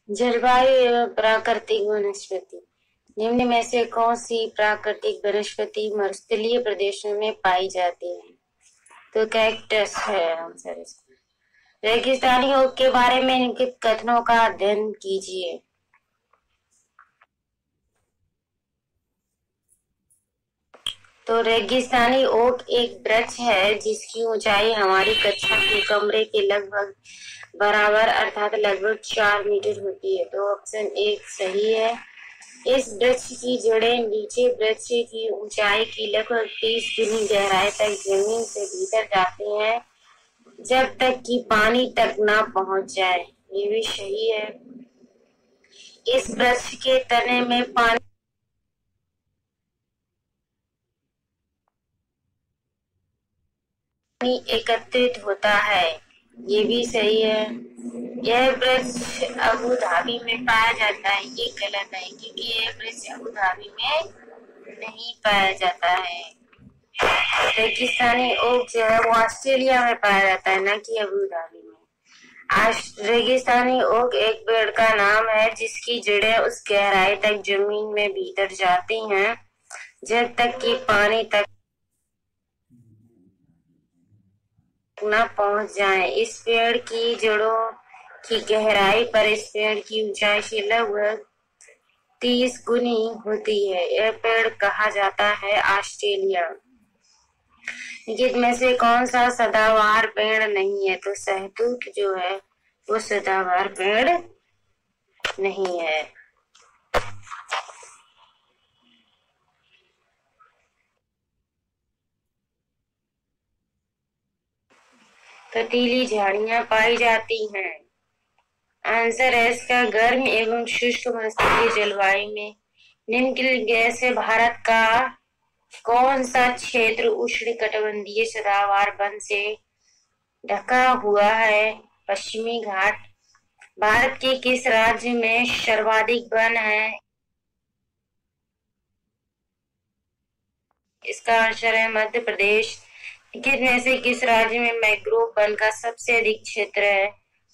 जलवायु एवं प्राकृतिक वनस्पति। निम्न में से कौन सी प्राकृतिक वनस्पति मरुस्थलीय प्रदेशों में पाई जाती है? तो कैक्टस है आंसर इसका। रेगिस्तानी ओक के बारे में निम्नलिखित कथनों का अध्ययन कीजिए। तो रेगिस्तानी ओक एक वृक्ष है जिसकी ऊंचाई हमारी कक्षा के कमरे के लगभग बराबर अर्थात लगभग 4 मीटर होती है। तो ऑप्शन 1 सही है। इस वृक्ष की जड़ें नीचे वृक्ष की ऊंचाई की लगभग 30 गुनी गहराई तक जमीन से भीतर जाती हैं जब तक कि पानी तक ना पहुंच जाए। ये भी सही है। इस वृक्ष के तने में पानी एकत्रित होता है। ये भी सही है। यह वृक्ष अबू धाबी में पाया जाता है। ये गलत है क्योंकि यह वृक्ष अबू धाबी में नहीं पाया जाता है। रेगिस्तानी ओक जो है वो ऑस्ट्रेलिया में पाया जाता है, न कि अबू धाबी में। रेगिस्तानी ओक एक पेड़ का नाम है जिसकी जड़ें उस गहराई तक जमीन में भीतर जाती हैं जब तक कि पानी तक न पहुंच जाए। इस पेड़ की जड़ों की गहराई पर इस पेड़ की ऊंचाई से लगभग 30 गुनी होती है। यह पेड़ कहा जाता है ऑस्ट्रेलिया। निम्नलिखित में से कौन सा सदाबहार पेड़ नहीं है? तो शहतूत जो है वो सदाबहार पेड़ नहीं है। कटीली झाड़ियां पाई जाती हैं। आंसर है इसका गर्म एवं शुष्क मरुस्थलीय जलवायु में निम्नलिखित से भारत का कौन सा क्षेत्र उष्णकटिबंधीय सदाबहार वन से ढका हुआ है? पश्चिमी घाट। भारत के किस राज्य में सर्वाधिक वन है? इसका आंसर है मध्य प्रदेश। निम्नलिखित में से किस राज्य में मैंग्रोव वन का सबसे अधिक क्षेत्र है?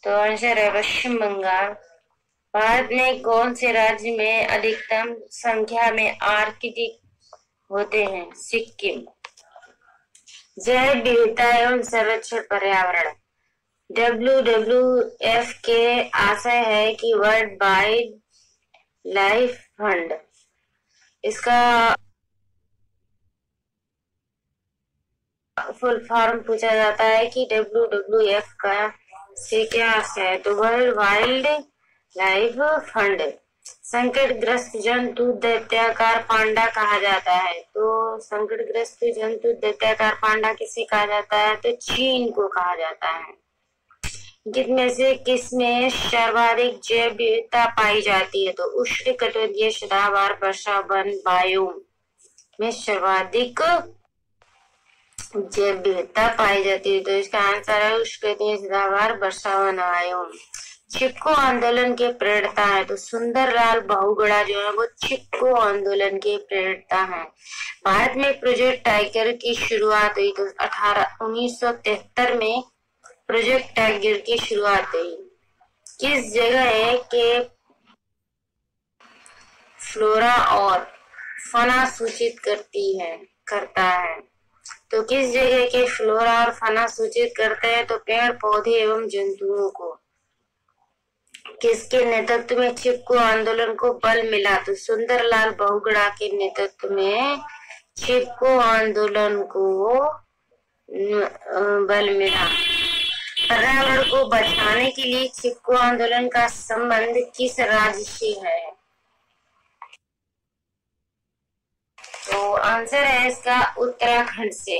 तो आंसर है पश्चिम बंगाल। भारत में कौन से राज्य में अधिकतम संख्या में आर्कटिक होते हैं? सिक्किम। जैव विविधता एवं संरक्षण पर्यावरण। WWF के आशय है कि वर्ल्ड वाइड लाइफ फंड। इसका फुल फॉर्म पूछा जाता है कि WWF का से क्या आशय है? तो वर्ल्ड वाइल्ड लाइफ फंड। संकटग्रस्त जंतु दैत्याकार पांडा कहा जाता है। तो संकटग्रस्त जंतु दैत्याकार पांडा किसे कहा जाता है? तो चीन को कहा जाता है। जिनमें से किसमें सर्वाधिक जैव विविधता पाई जाती है? तो उष्णकटिबंधीय सदाबहार वर्षा वन बायोम में सर्वाधिक जैव विविधता पाई जाती है। तो इसका आंसर है उष्णकटिबंधीय सदाबहार वर्षा वन बायोम। चिपको आंदोलन के प्रेरणा है। तो सुंदरलाल बहुगुणा जो है वो चिपको आंदोलन के प्रेरणा है। भारत में प्रोजेक्ट टाइगर की शुरुआत हुई तो 1973 में प्रोजेक्ट टाइगर की शुरुआत हुई। किस जगह के फ्लोरा और फना सूचित करता है? तो किस जगह के फ्लोरा और फना सूचित करते हैं? तो पेड़ पौधे एवं जंतुओं को। किसके नेतृत्व में चिपको आंदोलन को बल मिला? तो सुंदरलाल बहुगुणा के नेतृत्व में चिपको आंदोलन को बल मिला। पर्यावरण को बचाने के लिए चिपको आंदोलन का संबंध किस राज्य से है? तो आंसर है इसका उत्तराखंड से।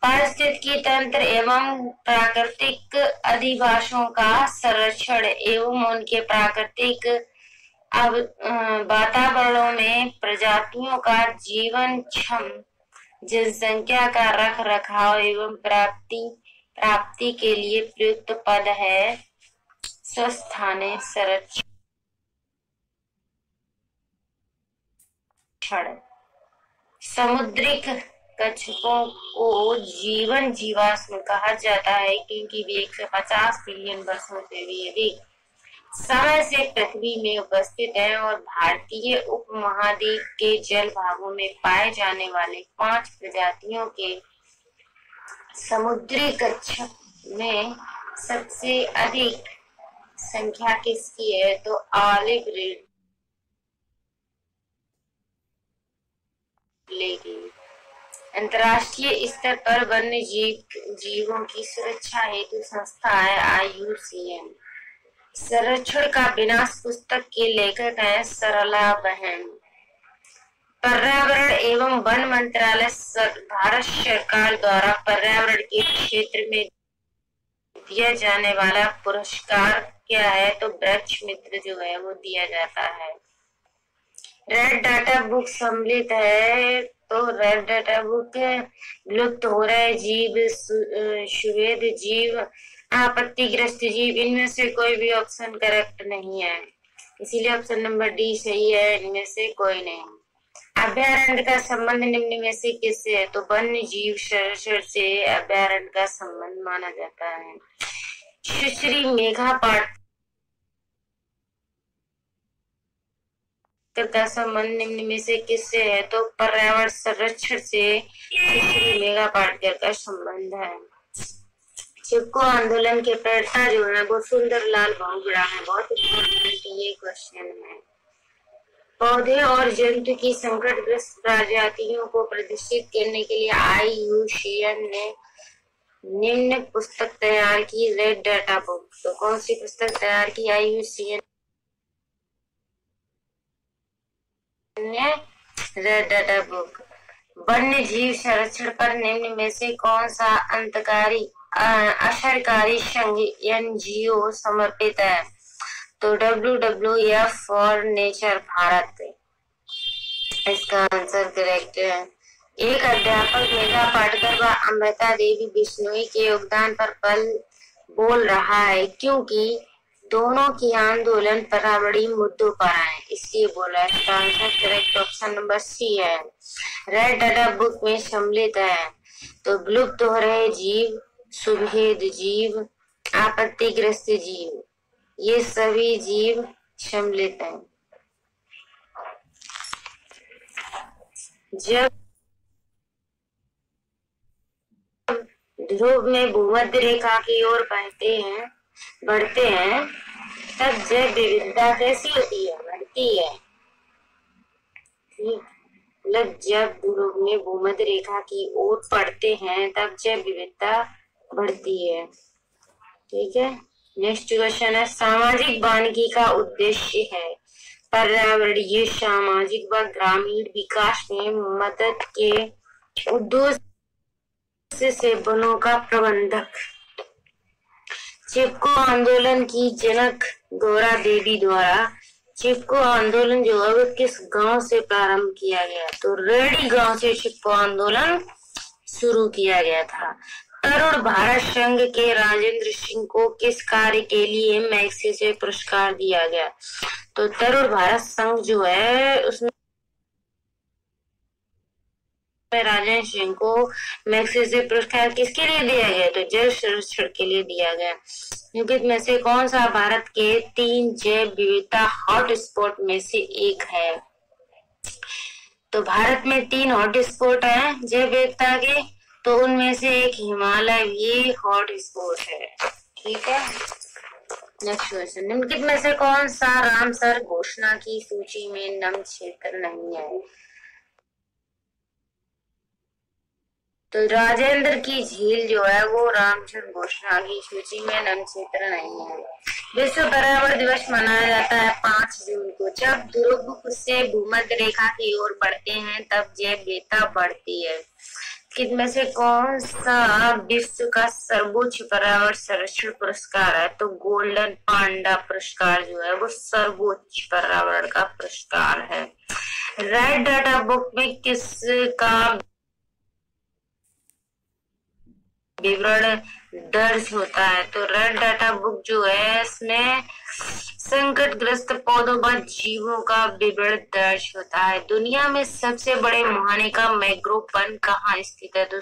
पारिस्थितिकी तंत्र एवं प्राकृतिक अधिवासों का संरक्षण एवं उनके प्राकृतिक वातावरणों में प्रजातियों का जीवन क्षम जनसंख्या का रख रखाव एवं प्राप्ति के लिए प्रयुक्त पद है स्वस्थाने संरक्षण। समुद्रिक कछुओं को जीवन जीवाश्म कहा जाता है क्योंकि वे 150 बिलियन वर्षों से भी अधिक समय से पृथ्वी में उपस्थित है और भारतीय उपमहाद्वीप के जल भागों में पाए जाने वाले 5 प्रजातियों के समुद्री कच्छप में सबसे अधिक संख्या किसकी है? तो ऑलिव रिडले की। अंतर्राष्ट्रीय स्तर पर वन्य जीवों की सुरक्षा हेतु संस्था है IUCN। संरक्षण का विनाश पुस्तक के लेखक हैं सरला बहन। पर्यावरण एवं वन मंत्रालय भारत सरकार द्वारा पर्यावरण के क्षेत्र में दिया जाने वाला पुरस्कार क्या है? तो वृक्ष मित्र जो है वो दिया जाता है। रेड डाटा बुक सम्मिलित है, तो रेड डाटा बुक लुप्त हो रहे जीव, सुवेद जीव, आपत्तिग्रस्त जीव, इनमें से कोई भी ऑप्शन करेक्ट नहीं है, इसीलिए ऑप्शन नंबर डी सही है, इनमें से कोई नहीं। अभयारण्य का संबंध निम्न में से किससे है? तो वन्य जीव संरक्षण से अभयारण्य का संबंध माना जाता है। सुश्री मेघा पाटकर का संबंध निम्न में से किससे है? तो पर्यावरण संरक्षण से सुश्री मेघा पाटकर का संबंध है। चिपको आंदोलन के प्रेरणा जो है वो सुंदरलाल बहुगुणा है। बहुत इंपॉर्टेंट ये क्वेश्चन है। पौधे और जंतु की संकटग्रस्त प्रजातियों को प्रदर्शित करने के लिए IUCN ने निम्न पुस्तक तैयार की, रेड डाटा बुक। तो कौन सी पुस्तक तैयार की IUCN ने? Red data book. वन्य जीव संरक्षण पर निम्न में से कौन सा असरकारी संघ NGO समर्पित है? तो WWF फॉर नेचर भारत इसका आंसर करेक्ट है। एक अध्यापक मेघा पाटकर व अमृता देवी बिश्नोई के योगदान पर कल बोल रहा है, क्योंकि दोनों की आंदोलन पर्यावरणीय मुद्दों पर है, इसलिए बोला। इसका answer correct option number C है। रेड डाटा बुक में सम्मिलित है, तो विलुप्त हो रहे जीव, सुभेद जीव, आपत्तिग्रस्त जीव, ये सभी जीव सम्मिलित हैं। जब ध्रुव में भूमध्य रेखा की ओर बढ़ते हैं तब जैव विविधता कैसी होती है? बढ़ती है। मतलब जब ध्रुव में भूमध्य रेखा की ओर बढ़ते हैं तब जैव विविधता बढ़ती है। ठीक है, नेक्स्ट क्वेश्चन है, सामाजिक वानिकी का उद्देश्य है पर्यावरणीय, सामाजिक व ग्रामीण विकास में मदद के उद्देश्य से वनों का प्रबंधक। चिपको आंदोलन की जनक गौरा देवी द्वारा चिपको आंदोलन जो है वो किस गांव से प्रारंभ किया गया? तो रेडी गांव से चिपको आंदोलन शुरू किया गया था। तरुण भारत संघ के राजेंद्र सिंह को किस कार्य के लिए मैग्सेसे पुरस्कार दिया गया? तो तरुण भारत संघ जो है उसमें राजेंद्र सिंह को मैग्सेसे पुरस्कार किसके लिए दिया गया? तो जल संरक्षण के लिए दिया गया। निम्नलिखित में से कौन सा भारत के 3 जैव विविधता हॉटस्पॉट में से एक है? तो भारत में 3 हॉटस्पॉट है जैव विविधता के, तो उनमें से एक हिमालय ये हॉटस्पॉट है। ठीक है, नेक्स्ट क्वेश्चन, निम्नलिखित में से कौन सा रामसर घोषणा की सूची में नम क्षेत्र नहीं है? तो राजेंद्र की झील जो है वो रामसर घोषणा की सूची में नम क्षेत्र नहीं है। विश्व पर्यावरण दिवस मनाया जाता है 5 जून को। जब ध्रुव से भूमध्य रेखा की ओर बढ़ते हैं तब जैव विविधता बढ़ती है। किनमें से कौन सा विश्व का सर्वोच्च पर्यावरण संरक्षण पुरस्कार है? तो गोल्डन पांडा पुरस्कार जो है वो सर्वोच्च पर्यावरण का पुरस्कार है। रेड डाटा बुक में किसका विवरण दर्ज होता है? तो रेड डाटा बुक जो है इसमें संकटग्रस्त पौधों व जीवों का विवरण दर्ज होता है। दुनिया में सबसे बड़े मुहाने का मैंग्रोव वन कहाँ स्थित है? तो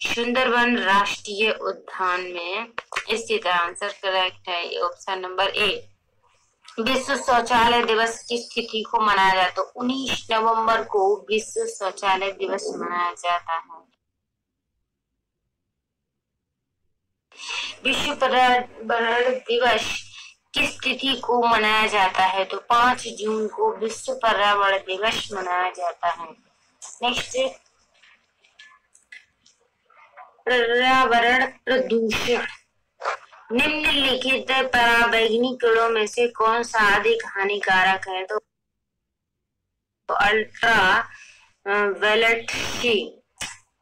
सुंदरबन राष्ट्रीय उद्यान में स्थित है। आंसर करेक्ट है ये ऑप्शन नंबर ए। विश्व शौचालय दिवस किस तिथि को मनाया जाता है? 19 नवंबर को विश्व शौचालय दिवस मनाया जाता है। विश्व पर्यावरण दिवस किस तिथि को मनाया जाता है? तो 5 जून को विश्व पर्यावरण दिवस मनाया जाता है। नेक्स्ट, पर्यावरण प्रदूषण निम्नलिखित पराबैंगनी किरणों में से कौन सा अधिक हानिकारक है? तो अल्ट्रा वायलेट सी,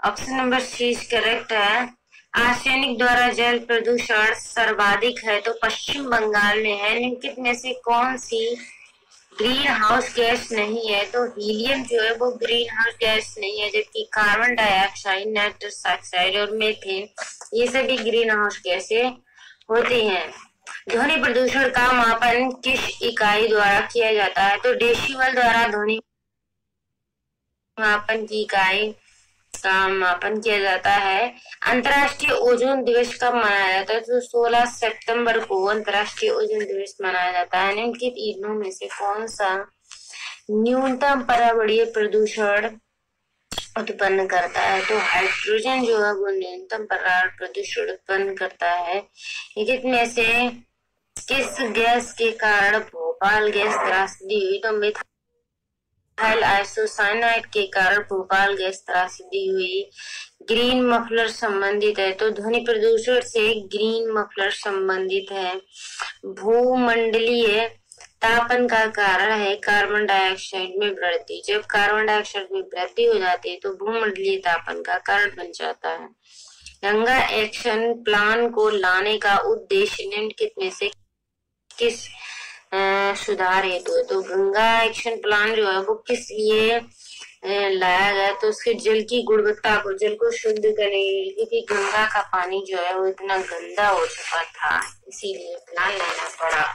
ऑप्शन नंबर सी करेक्ट है। आर्सेनिक द्वारा जल प्रदूषण सर्वाधिक है तो पश्चिम बंगाल में है। निम्नलिखित में से कौन सी ग्रीन हाउस गैस नहीं है? तो हीलियम जो है वो ग्रीन हाउस गैस नहीं है, जबकि कार्बन डाइऑक्साइड, नाइट्रस ऑक्साइड और मीथेन ये सभी ग्रीन हाउस गैसें होती हैं। ध्वनि प्रदूषण का मापन किस इकाई द्वारा किया जाता है? तो डेसिबल द्वारा ध्वनि मापन की इकाई का मापन किया जाता है। अंतर्राष्ट्रीय ओजोन दिवस कब मनाया जाता है? तो 16 सितंबर को अंतर्राष्ट्रीय ओजोन दिवस मनाया जाता है। निम्नलिखित ईंधनों में से कौन सा न्यूनतम पर्यावरणीय प्रदूषण उत्पन्न करता है? तो हाइड्रोजन जो है वो न्यूनतम पर्यावरण प्रदूषण उत्पन्न करता है। निम्नलिखित में से किस गैस के कारण भोपाल गैस त्रासदी हुई? तो मिथाइल आइसोसाइनाइड के कारण भोपाल गैस त्रासदी हुई। ग्रीन मफलर संबंधित है, तो ध्वनि प्रदूषण से ग्रीन मफलर संबंधित है। भूमंडलीय तापन का कारण है कार्बन डाइऑक्साइड में वृद्धि। जब कार्बन डाइऑक्साइड में वृद्धि हो जाती है तो भूमंडलीय तापन का कारण बन जाता है। गंगा एक्शन प्लान को लाने का उद्देश्य निम्नलिखित में से किस सुधार हेतु है? तो गंगा एक्शन प्लान जो है वो किस लिए लाया गया? तो उसके जल की गुणवत्ता को, जल को शुद्ध करने के लिए, क्योंकि गंगा का पानी जो है वो इतना गंदा हो चुका था, इसीलिए प्लान लाना पड़ा।